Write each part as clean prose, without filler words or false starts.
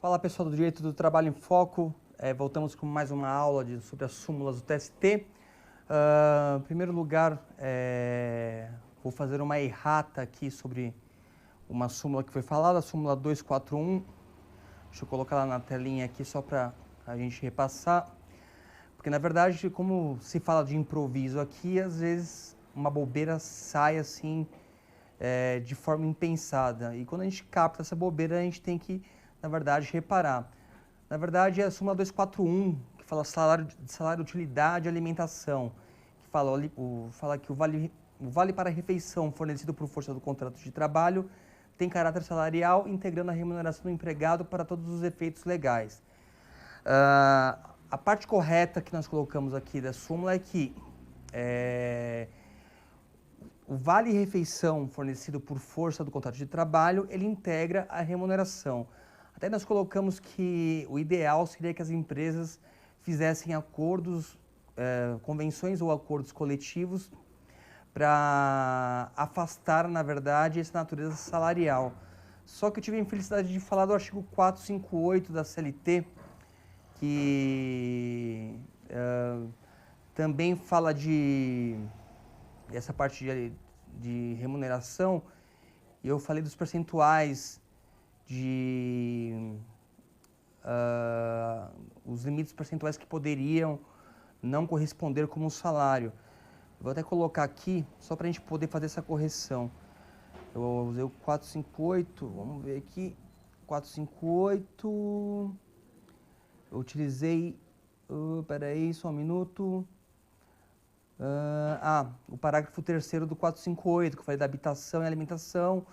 Fala pessoal do Direito do Trabalho em Foco, voltamos com mais uma aula sobre as súmulas do TST. Em primeiro lugar, vou fazer uma errata aqui sobre uma súmula que foi falada, a súmula 241. Deixa eu colocar lá na telinha aqui só para a gente repassar. Porque na verdade, como se fala de improviso aqui, às vezes uma bobeira sai assim de forma impensada. E quando a gente capta essa bobeira, a gente tem que, na verdade, reparar. Na verdade, é a súmula 241, que fala salário, utilidade e alimentação, que fala que o vale para refeição fornecido por força do contrato de trabalho tem caráter salarial, integrando a remuneração do empregado para todos os efeitos legais. A parte correta que nós colocamos aqui da súmula é que o vale-refeição fornecido por força do contrato de trabalho, ele integra a remuneração. Até nós colocamos que o ideal seria que as empresas fizessem acordos, convenções ou acordos coletivos para afastar, na verdade, essa natureza salarial. Só que eu tive a infelicidade de falar do artigo 458 da CLT, que também fala essa parte de remuneração, e eu falei dos percentuais os limites percentuais que poderiam não corresponder como salário. Vou até colocar aqui, só para a gente poder fazer essa correção. Eu usei o 458, vamos ver aqui, 458, eu utilizei, peraí, só um minuto. O parágrafo 3º do 458, que eu falei da habitação e alimentação,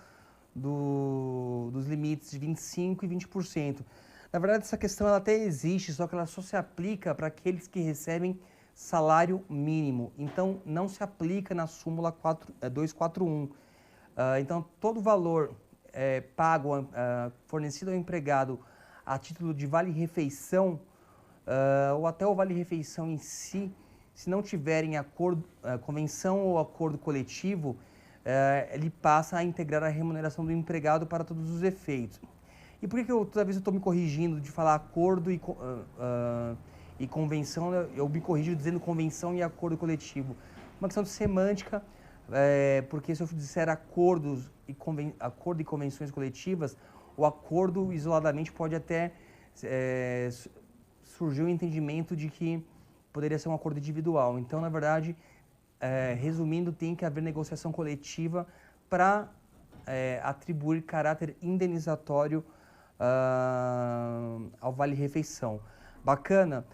dos limites de 25% e 20%. Na verdade, essa questão ela até existe, só que ela só se aplica para aqueles que recebem salário mínimo. Então, não se aplica na súmula 241. Então, todo valor pago, fornecido ao empregado a título de vale-refeição, ou até o vale-refeição em si, se não tiverem convenção ou acordo coletivo, ele passa a integrar a remuneração do empregado para todos os efeitos. E por que toda vez eu estou me corrigindo de falar acordo e convenção, eu me corrijo dizendo convenção e acordo coletivo? Uma questão de semântica, porque se eu disser acordo e convenções coletivas, o acordo isoladamente pode até surgir o entendimento de que poderia ser um acordo individual. Então, na verdade, resumindo, tem que haver negociação coletiva para atribuir caráter indenizatório ao vale-refeição. Bacana?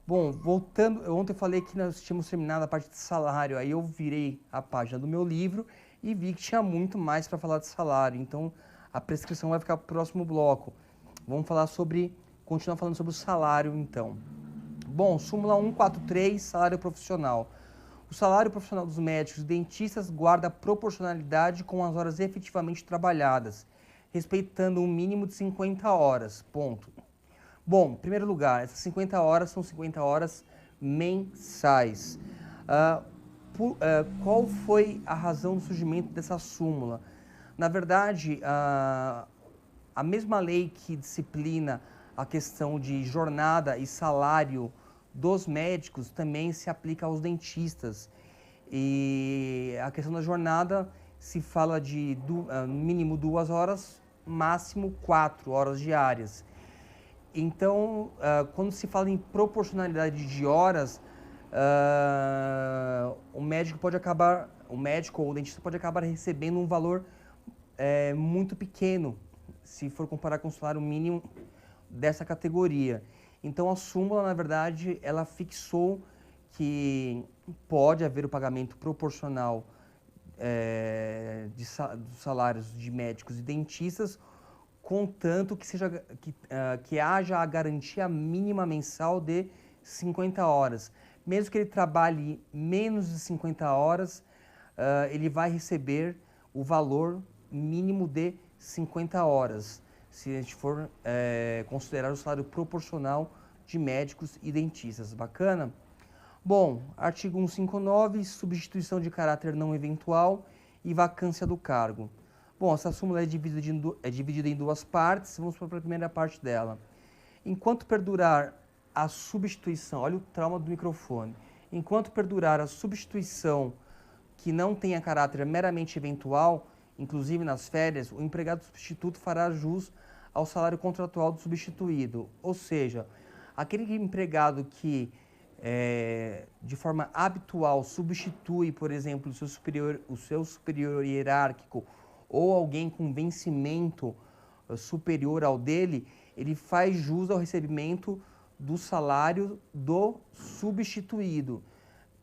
Bom, voltando, ontem eu falei que nós tínhamos terminado a parte de salário, aí eu virei a página do meu livro e vi que tinha muito mais para falar de salário, então a prescrição vai ficar para o próximo bloco. Vamos continuar falando sobre o salário, então. Bom, súmula 143, salário profissional. O salário profissional dos médicos e dentistas guarda proporcionalidade com as horas efetivamente trabalhadas, respeitando um mínimo de 50 horas, ponto. Bom, em primeiro lugar, essas 50 horas são 50 horas mensais. Qual foi a razão do surgimento dessa súmula? Na verdade, a mesma lei que disciplina a questão de jornada e salário dos médicos também se aplica aos dentistas. E a questão da jornada se fala de mínimo 2 horas, máximo 4 horas diárias. Então, quando se fala em proporcionalidade de horas, o médico ou o dentista pode acabar recebendo um valor muito pequeno, se for comparar com o salário mínimo dessa categoria. Então, a súmula, na verdade, ela fixou que pode haver o pagamento proporcional dos salários de médicos e dentistas, contanto que haja a garantia mínima mensal de 50 horas. Mesmo que ele trabalhe menos de 50 horas, ele vai receber o valor mínimo de 50 horas. Se a gente for considerar o salário proporcional de médicos e dentistas. Bacana? Bom, artigo 159, substituição de caráter não eventual e vacância do cargo. Bom, essa súmula é dividida em duas partes, vamos para a primeira parte dela. Enquanto perdurar a substituição, olha o trauma do microfone, enquanto perdurar a substituição que não tenha caráter meramente eventual, inclusive nas férias, o empregado substituto fará jus ao salário contratual do substituído. Ou seja, aquele empregado que de forma habitual substitui, por exemplo, o seu superior hierárquico ou alguém com vencimento superior ao dele, ele faz jus ao recebimento do salário do substituído.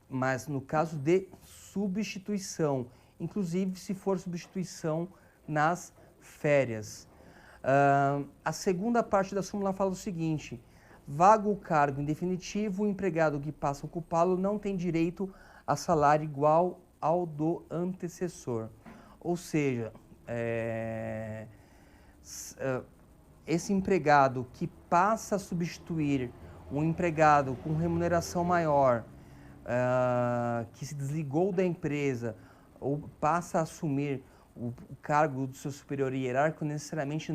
Mas no caso de substituição, inclusive se for substituição nas férias. A segunda parte da súmula fala o seguinte: vago o cargo em definitivo, o empregado que passa a ocupá-lo não tem direito a salário igual ao do antecessor. Ou seja, esse empregado que passa a substituir um empregado com remuneração maior, que se desligou da empresa ou passa a assumir o cargo do seu superior hierárquico, necessariamente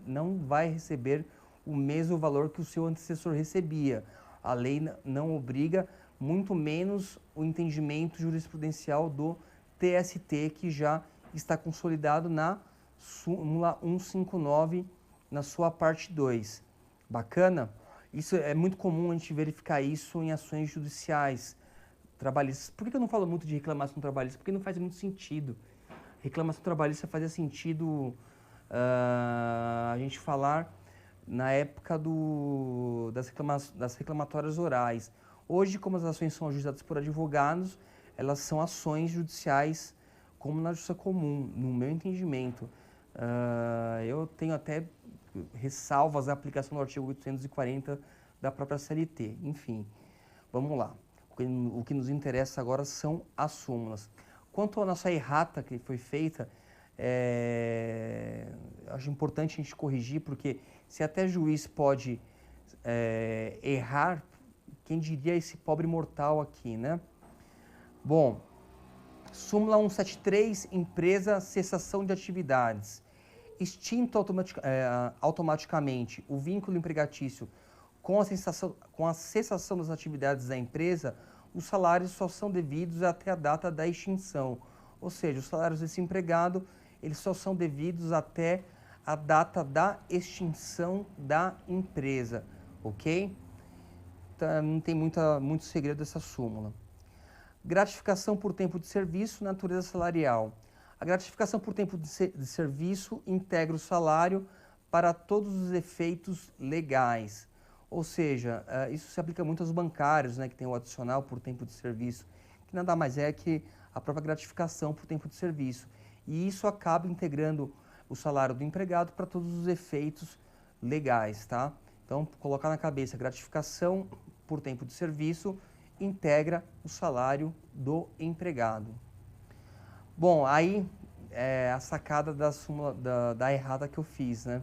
não vai receber o mesmo valor que o seu antecessor recebia. A lei não obriga, muito menos o entendimento jurisprudencial do TST, que já está consolidado na súmula 159, na sua parte 2. Bacana? Isso é muito comum a gente verificar isso em ações judiciais trabalhistas. Por que eu não falo muito de reclamação trabalhista? Porque não faz muito sentido. Reclamação trabalhista fazia sentido a gente falar na época das reclamatórias orais. Hoje, como as ações são ajuizadas por advogados, elas são ações judiciais como na justiça comum, no meu entendimento. Eu tenho até ressalvas à aplicação do artigo 840 da própria CLT. Enfim, vamos lá. O que nos interessa agora são as súmulas. Quanto à nossa errata que foi feita, acho importante a gente corrigir, porque se até juiz pode errar, quem diria esse pobre mortal aqui, né? Bom, súmula 173, empresa, cessação de atividades. Extinto automaticamente o vínculo empregatício com a cessação das atividades da empresa, os salários só são devidos até a data da extinção. Ou seja, os salários desse empregado, eles só são devidos até a data da extinção da empresa, ok? Então, não tem muito segredo dessa súmula. Gratificação por tempo de serviço, natureza salarial. A gratificação por tempo de serviço integra o salário para todos os efeitos legais. Ou seja, isso se aplica muito aos bancários, né, que tem o adicional por tempo de serviço, que nada mais é que a própria gratificação por tempo de serviço. E isso acaba integrando o salário do empregado para todos os efeitos legais, tá? Então, colocar na cabeça, gratificação por tempo de serviço integra o salário do empregado. Bom, aí a sacada da súmula da errada que eu fiz, né?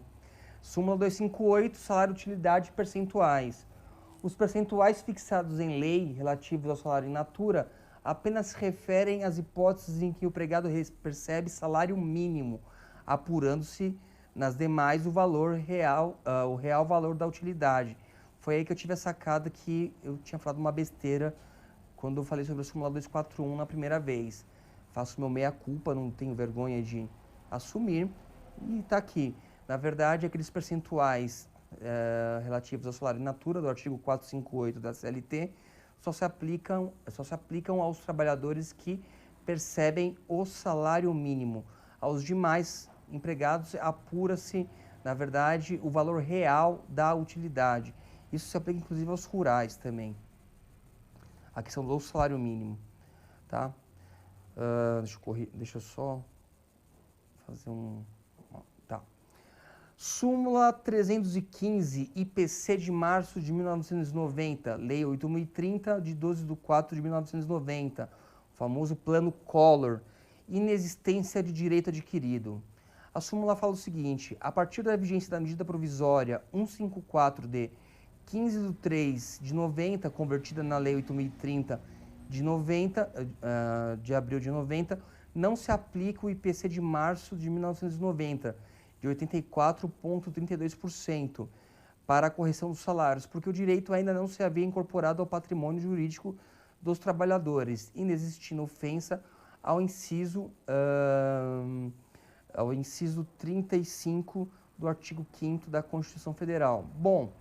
Súmula 258, salário, utilidade e percentuais. Os percentuais fixados em lei relativos ao salário in natura apenas se referem às hipóteses em que o empregado percebe salário mínimo, apurando-se nas demais o real valor da utilidade. Foi aí que eu tive a sacada que eu tinha falado uma besteira quando eu falei sobre a súmula 241 na primeira vez. Faço meu meia-culpa, não tenho vergonha de assumir, e está aqui. Na verdade, aqueles percentuais relativos ao salário in natura, do artigo 458 da CLT, só se aplicam aos trabalhadores que percebem o salário mínimo. Aos demais empregados, apura-se, na verdade, o valor real da utilidade. Isso se aplica, inclusive, aos rurais também. A questão do salário mínimo, tá? Deixa eu só fazer tá. Súmula 315, IPC de março de 1990, Lei 8.030, de 12/4/1990, o famoso Plano Collor, inexistência de direito adquirido. A súmula fala o seguinte: a partir da vigência da medida provisória 154 de 15/3/90, convertida na Lei 8.030 de abril de 90, não se aplica o IPC de março de 1990, de 84,32%, para a correção dos salários, porque o direito ainda não se havia incorporado ao patrimônio jurídico dos trabalhadores, inexistindo ofensa ao inciso 35 do artigo 5º da Constituição Federal. Bom,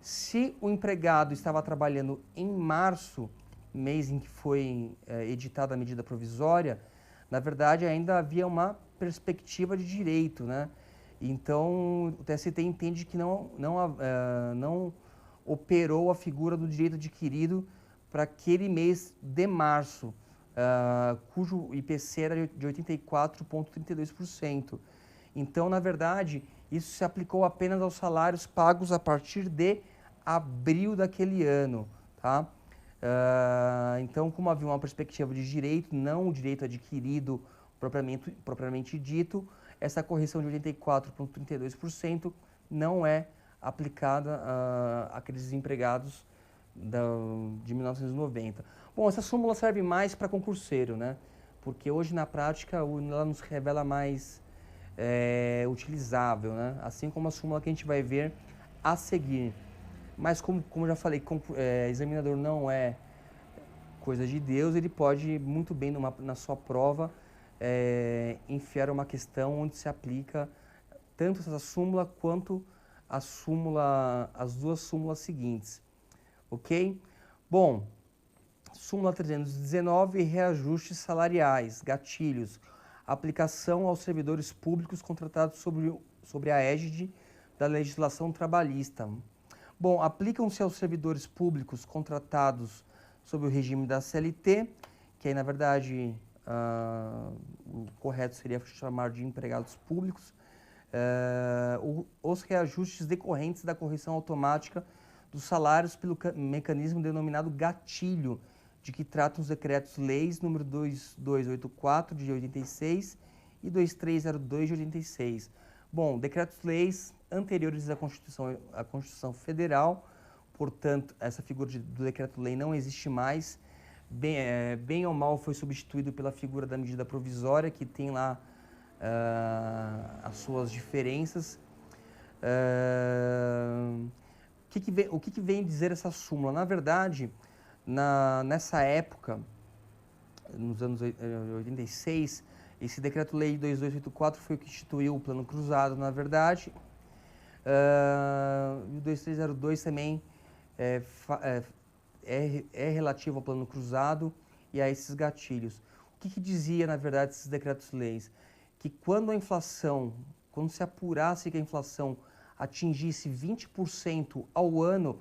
se o empregado estava trabalhando em março, mês em que foi editada a medida provisória, na verdade ainda havia uma perspectiva de direito, né? Então, o TST entende que não operou a figura do direito adquirido para aquele mês de março, cujo IPC era de 84,32%. Então, na verdade, isso se aplicou apenas aos salários pagos a partir de abril daquele ano, tá? Então, como havia uma perspectiva de direito, não o direito adquirido propriamente dito, essa correção de 84,32% não é aplicada àqueles empregados de 1990. Bom, essa súmula serve mais para concurseiro, né? Porque hoje, na prática, ela nos revela mais utilizável, né? Assim como a súmula que a gente vai ver a seguir. Mas, como eu já falei, examinador não é coisa de Deus, ele pode muito bem na sua prova enfiar uma questão onde se aplica tanto essa súmula quanto as duas súmulas seguintes, ok? Bom, súmula 319, reajustes salariais, gatilhos, aplicação aos servidores públicos contratados sobre a égide da legislação trabalhista. Bom, aplicam-se aos servidores públicos contratados sob o regime da CLT, que aí, na verdade, o correto seria chamar de empregados públicos, os reajustes decorrentes da correção automática dos salários pelo mecanismo denominado gatilho, de que tratam os decretos-leis número 2284 de 86 e 2302 de 86. Bom, decretos-leis anteriores à Constituição Federal, portanto, essa figura do decreto-lei não existe mais. Bem ou mal foi substituído pela figura da medida provisória, que tem lá as suas diferenças. O que vem dizer essa súmula? Na verdade, nessa época, nos anos 86, esse decreto-lei 2284 foi o que instituiu o Plano Cruzado, na verdade. E o 2302 também é relativo ao Plano Cruzado e a esses gatilhos. O que dizia, na verdade, esses decretos-leis? Que quando se apurasse que a inflação atingisse 20% ao ano,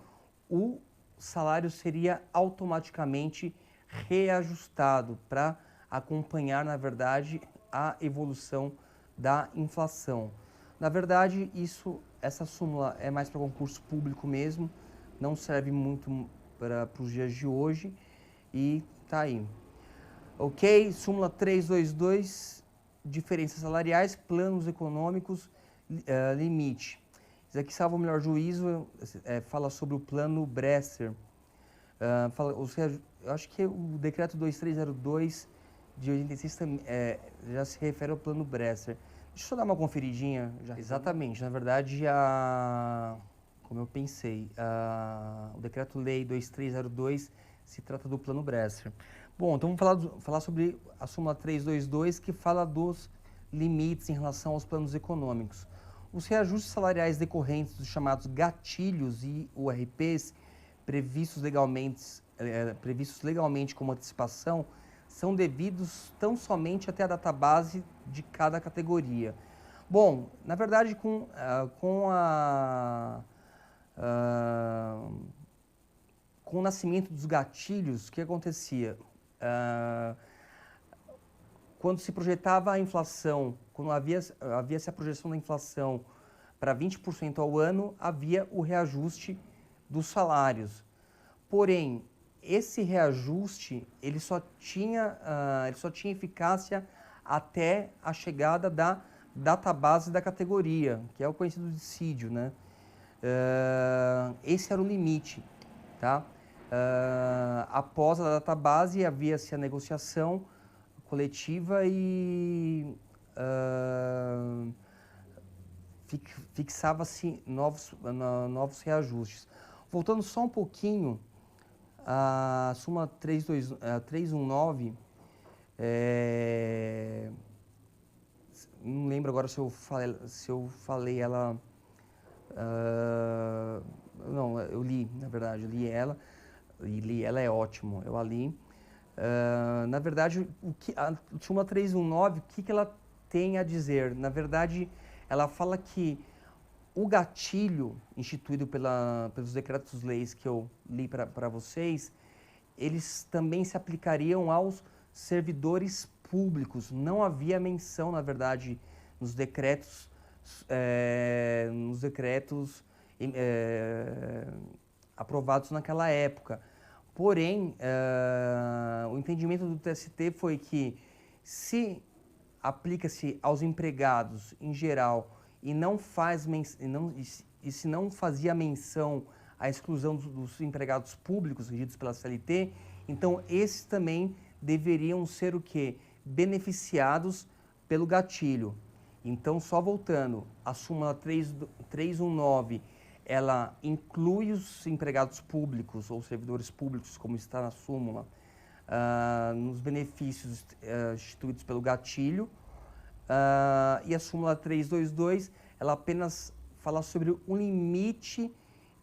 o salário seria automaticamente reajustado para acompanhar, na verdade, a evolução da inflação. Na verdade, essa súmula é mais para concurso público mesmo, não serve muito para os dias de hoje e tá aí. Ok? Súmula 322, diferenças salariais, planos econômicos, limite. Isso aqui, salvo o melhor juízo, fala sobre o plano Bresser. Eu acho que o decreto 2302 de 86 também, já se refere ao plano Bresser. Deixa eu só dar uma conferidinha. Exatamente, na verdade, como eu pensei, o decreto-lei 2302 se trata do plano Bresser. Bom, então vamos falar sobre a súmula 322, que fala dos limites em relação aos planos econômicos. Os reajustes salariais decorrentes dos chamados gatilhos e URPs, previstos legalmente como antecipação, são devidos tão somente até a database de cada categoria. Bom, na verdade, com o nascimento dos gatilhos, o que acontecia? Quando se projetava a inflação, quando havia-se a projeção da inflação para 20% ao ano, havia o reajuste dos salários. Porém, esse reajuste ele só tinha eficácia até a chegada da database da categoria, que é o conhecido dissídio, né? Esse era o limite, tá? Após a database, havia-se a negociação coletiva e fixava-se novos reajustes. Voltando só um pouquinho, a súmula 319, não lembro agora se eu falei ela, não, eu li, na verdade, eu li ela, e li ela é ótimo, eu a li. Na verdade, a súmula 319, o que ela tem a dizer? Na verdade, ela fala que o gatilho instituído pelos decretos-leis que eu li para vocês, eles também se aplicariam aos servidores públicos. Não havia menção, na verdade, nos decretos, aprovados naquela época. Porém, o entendimento do TST foi que, se aplica-se aos empregados em geral e se não fazia menção à exclusão dos empregados públicos regidos pela CLT, então esses também deveriam ser o quê? Beneficiados pelo gatilho. Então, só voltando, a súmula 319, ela inclui os empregados públicos ou servidores públicos, como está na súmula, nos benefícios instituídos pelo gatilho. E a súmula 322, ela apenas fala sobre um limite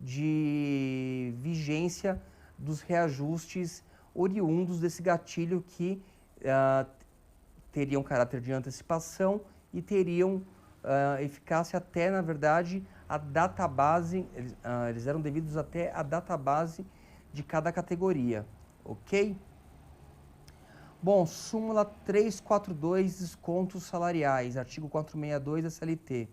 de vigência dos reajustes oriundos desse gatilho que teriam caráter de antecipação e teriam eficácia até, na verdade, a database, eles eram devidos até a database de cada categoria, ok? Bom, súmula 342, descontos salariais, artigo 462 da CLT.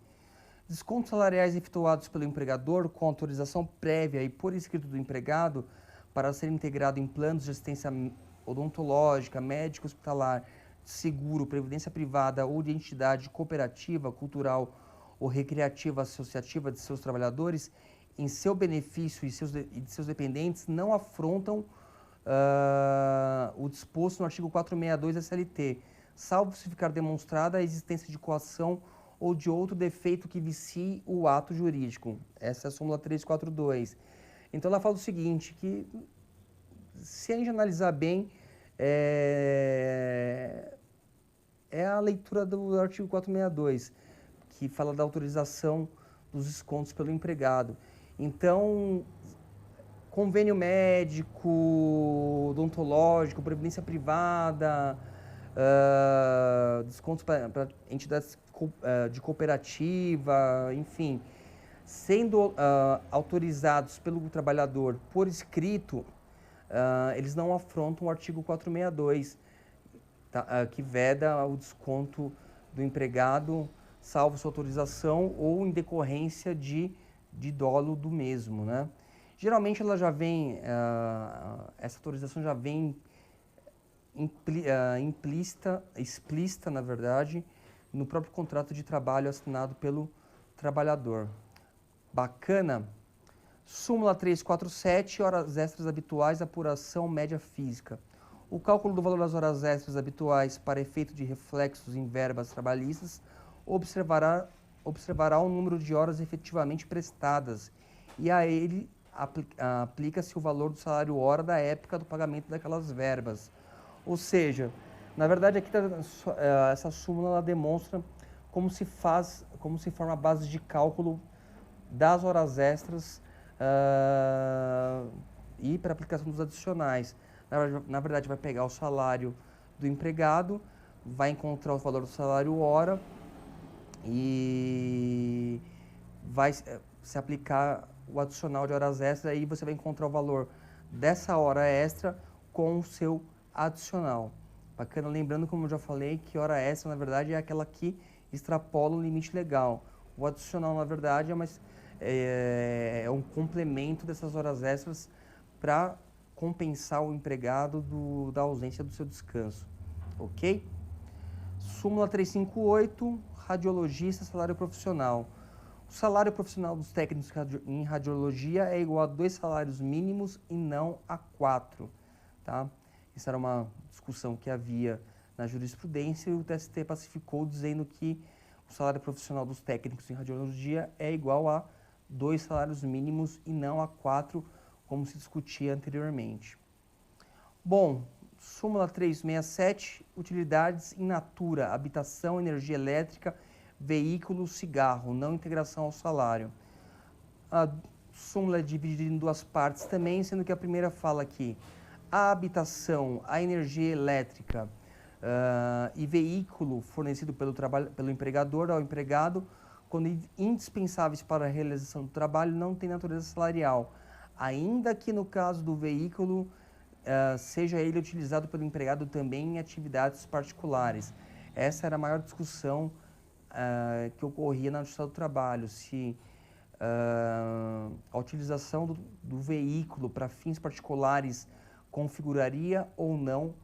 Descontos salariais efetuados pelo empregador com autorização prévia e por escrito do empregado para ser integrado em planos de assistência odontológica, médico hospitalar, seguro, previdência privada ou de entidade cooperativa, cultural ou recreativa associativa de seus trabalhadores, em seu benefício e de seus dependentes, não afrontam o disposto no artigo 462 da CLT, salvo se ficar demonstrada a existência de coação ou de outro defeito que vicie o ato jurídico. Essa é a súmula 342. Então ela fala o seguinte, que se a gente analisar bem, é a leitura do artigo 462, que fala da autorização dos descontos pelo empregado. Então, convênio médico, odontológico, previdência privada, descontos para entidades de cooperativa, enfim, sendo autorizados pelo trabalhador por escrito, eles não afrontam o artigo 462, tá, que veda o desconto do empregado, salvo sua autorização ou em decorrência de dolo do mesmo, né? Geralmente ela já vem, essa autorização já vem explícita, na verdade, no próprio contrato de trabalho assinado pelo trabalhador. Bacana? Súmula 347, horas extras habituais, apuração média física. O cálculo do valor das horas extras habituais para efeito de reflexos em verbas trabalhistas observará o número de horas efetivamente prestadas e a ele aplica-se o valor do salário hora da época do pagamento daquelas verbas. Ou seja, na verdade aqui essa súmula ela demonstra como se forma a base de cálculo das horas extras e para aplicação dos adicionais. Na verdade vai pegar o salário do empregado, vai encontrar o valor do salário hora e vai se aplicar o adicional de horas extras, aí você vai encontrar o valor dessa hora extra com o seu adicional. Bacana, lembrando, como eu já falei, que hora extra, na verdade, é aquela que extrapola o limite legal. O adicional, na verdade, é um complemento dessas horas extras para compensar o empregado da ausência do seu descanso. Ok? Súmula 358, radiologista, salário profissional. O salário profissional dos técnicos em radiologia é igual a 2 salários mínimos e não a 4. Tá? Essa era uma discussão que havia na jurisprudência e o TST pacificou dizendo que o salário profissional dos técnicos em radiologia é igual a 2 salários mínimos e não a 4, como se discutia anteriormente. Bom, súmula 367, utilidades in natura, habitação, energia elétrica, veículo, cigarro, não integração ao salário. A súmula é dividida em 2 partes também, sendo que a primeira fala que a habitação, a energia elétrica e veículo fornecido pelo empregador ao empregado, quando indispensáveis para a realização do trabalho, não tem natureza salarial, ainda que no caso do veículo seja ele utilizado pelo empregado também em atividades particulares. Essa era a maior discussão que ocorria na Justiça do Trabalho, se a utilização do veículo para fins particulares configuraria ou não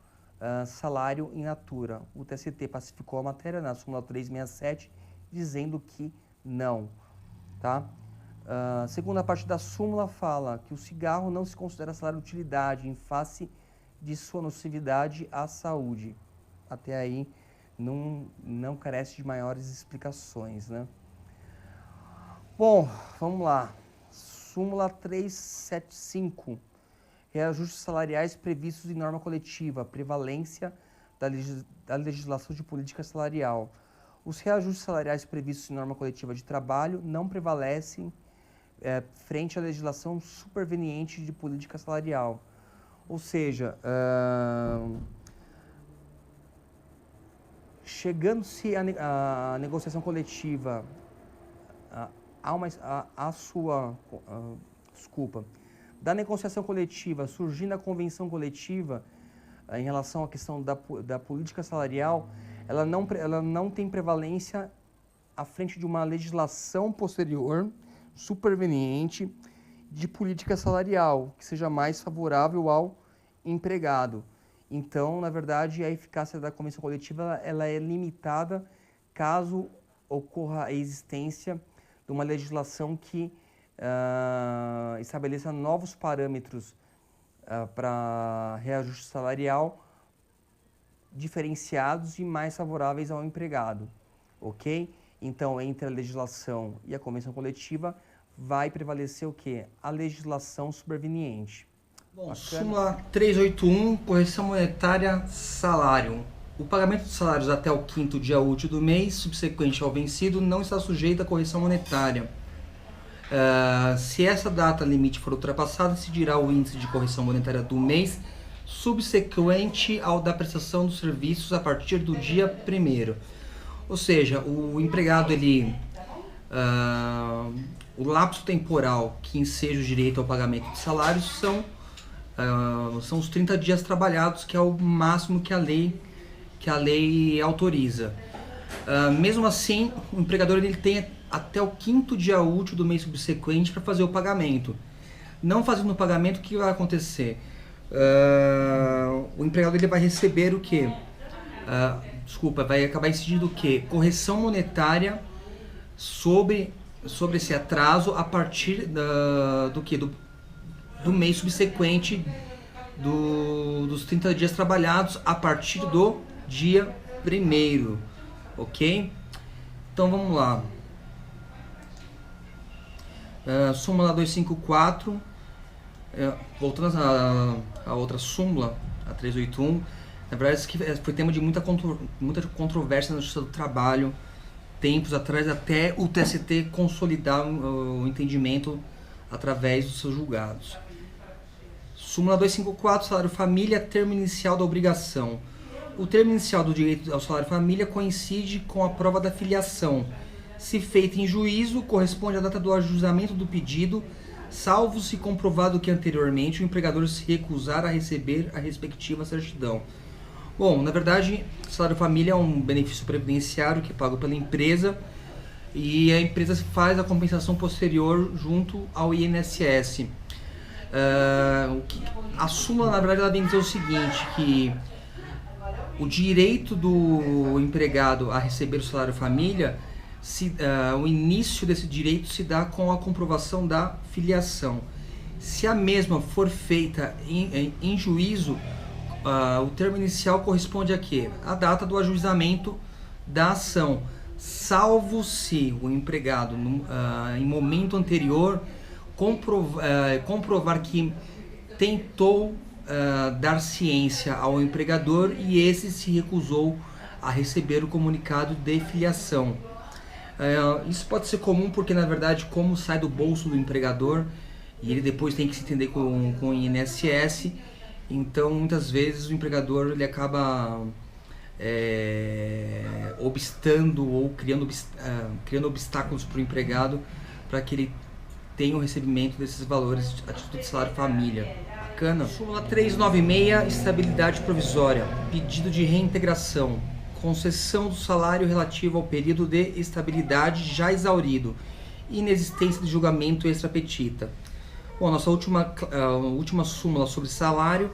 salário in natura. O TST pacificou a matéria na súmula 367, dizendo que não. Tá? A segunda parte da súmula fala que o cigarro não se considera salário de utilidade em face de sua nocividade à saúde. Até aí não carece de maiores explicações, né? Bom, vamos lá. Súmula 375. Reajustes salariais previstos em norma coletiva, prevalência da legislação de política salarial. Os reajustes salariais previstos em norma coletiva de trabalho não prevalecem frente à legislação superveniente de política salarial. Ou seja, chegando-se à negociação coletiva, da negociação coletiva, surgindo a convenção coletiva em relação à questão da política salarial, ela não tem prevalência à frente de uma legislação posterior, superveniente, de política salarial, que seja mais favorável ao empregado. Então, na verdade, a eficácia da convenção coletiva ela é limitada caso ocorra a existência de uma legislação que estabeleça novos parâmetros para reajuste salarial diferenciados e mais favoráveis ao empregado, ok? Então, entre a legislação e a convenção coletiva, vai prevalecer o quê? A legislação superveniente. Bom, súmula 381, correção monetária, salário. O pagamento de salários até o 5º dia útil do mês, subsequente ao vencido, não está sujeito à correção monetária. Se essa data limite for ultrapassada, se dirá o índice de correção monetária do mês subsequente ao da prestação dos serviços a partir do dia 1º. Ou seja, o empregado, o lapso temporal que enseja o direito ao pagamento de salários são os 30 dias trabalhados, que é o máximo que a lei autoriza. Mesmo assim, o empregador ele tem até o 5º dia útil do mês subsequente para fazer o pagamento. Não fazendo o pagamento, o que vai acontecer? O empregado ele vai receber o quê? Vai acabar incidindo o quê? Correção monetária sobre esse atraso a partir do mês subsequente dos 30 dias trabalhados a partir do dia 1º, ok? Então vamos lá. Súmula 254, voltando à outra súmula, a 381, na verdade isso foi tema de muita controvérsia na Justiça do Trabalho, tempos atrás, até o TST consolidar o entendimento através dos seus julgados. Súmula 254, salário família, termo inicial da obrigação. O termo inicial do direito ao salário família coincide com a prova da filiação. Se feita em juízo, corresponde à data do ajuizamento do pedido, salvo se comprovado que anteriormente o empregador se recusar a receber a respectiva certidão. Bom, na verdade, o salário família é um benefício previdenciário que é pago pela empresa e a empresa faz a compensação posterior junto ao INSS. A súmula, na verdade, ela vem dizer o seguinte, que o direito do empregado a receber o salário família, o início desse direito se dá com a comprovação da filiação. Se a mesma for feita em juízo, O termo inicial corresponde a quê? A data do ajuizamento da ação, salvo se o empregado, em momento anterior, comprovar que tentou dar ciência ao empregador e esse se recusou a receber o comunicado de filiação. Isso pode ser comum porque, na verdade, como sai do bolso do empregador e ele depois tem que se entender com o INSS, então muitas vezes o empregador ele acaba obstando ou criando obstáculos para o empregado para que ele tenha o recebimento desses valores a título de salário família. Bacana? Súmula 396, estabilidade provisória, pedido de reintegração, concessão do salário relativo ao período de estabilidade já exaurido, inexistência de julgamento extra-petita. Bom, nossa última súmula sobre salário,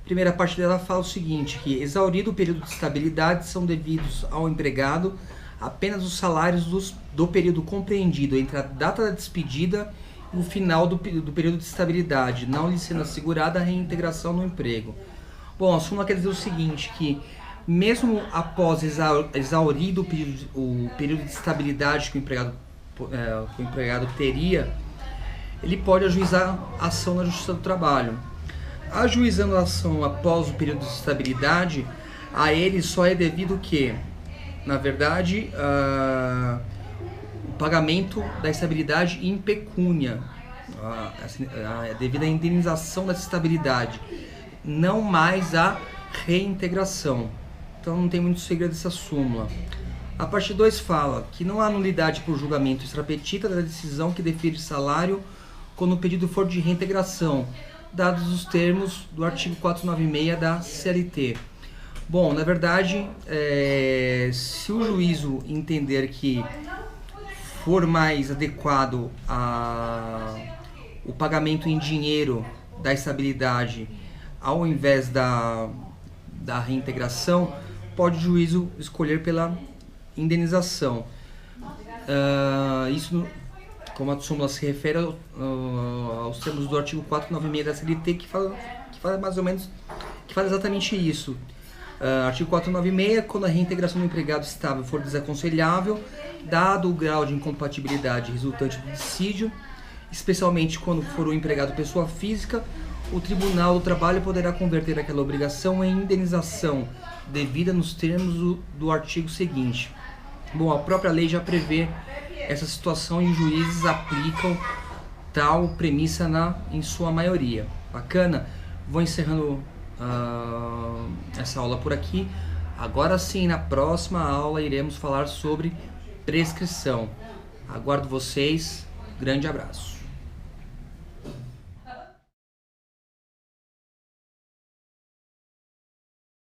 a primeira parte dela fala o seguinte, que exaurido o período de estabilidade são devidos ao empregado apenas os salários do período compreendido entre a data da despedida e o final do período de estabilidade, não lhe sendo assegurada a reintegração no emprego. Bom, a súmula quer dizer o seguinte, que mesmo após exaurido o período de estabilidade que o empregado teria, ele pode ajuizar a ação na Justiça do Trabalho. Ajuizando a ação após o período de estabilidade, a ele só é devido o quê? Na verdade, o pagamento da estabilidade em pecúnia, devido à indenização dessa estabilidade, não mais a reintegração. Então não tem muito segredo essa súmula. A parte 2 fala que não há nulidade por julgamento extra-petita da decisão que define salário quando o pedido for de reintegração, dados os termos do artigo 496 da CLT. Bom, na verdade, se o juízo entender que for mais adequado o pagamento em dinheiro da estabilidade ao invés da reintegração, pode o juízo escolher pela indenização. Isso, como a súmula se refere aos termos do artigo 496 da CLT, que fala mais ou menos, que fala exatamente isso. Artigo 496, quando a reintegração do empregado estável for desaconselhável, dado o grau de incompatibilidade resultante do dissídio, especialmente quando for o empregado pessoa física, o Tribunal do Trabalho poderá converter aquela obrigação em indenização devida nos termos do artigo seguinte. Bom, a própria lei já prevê essa situação e os juízes aplicam tal premissa em sua maioria. Bacana? Vou encerrando essa aula por aqui. Agora sim, na próxima aula iremos falar sobre prescrição. Aguardo vocês. Grande abraço.